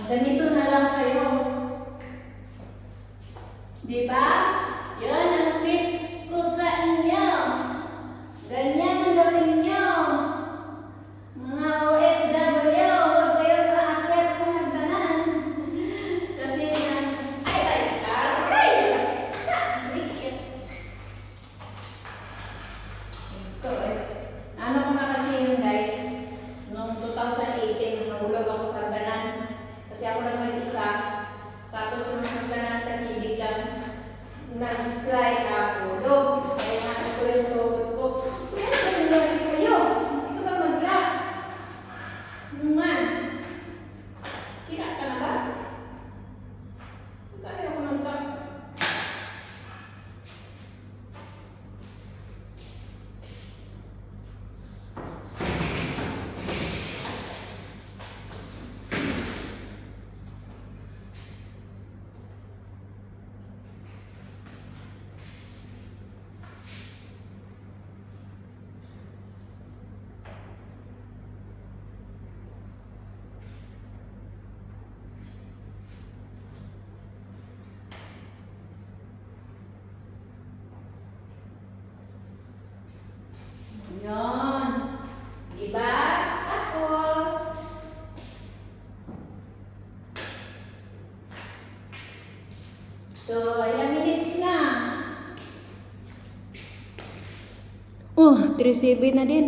Ganito na lang kayo. Diba? Yan ang tip ko sa inyo. Ganyan ang gawin nyo. Mga OFW, huwag kayong aakyat sa hagdanan. Kasi aray! Ano ko na kasi yun guys, noong 2018, nahulog ako sa hagdanan. Kasi ako lang mag-isa. Tapos yung hagdanan kasi biglang nag-slide ako. Kaya natin ko yung tuhod ko. Kaya ano nangyari sa'yo? Hindi ka ba mag-lock? Naman. Sira ka na ba? Kaya ako mag-lock. Yun. Diba? Tapos, so, ilang minutes na? 3:07 na din.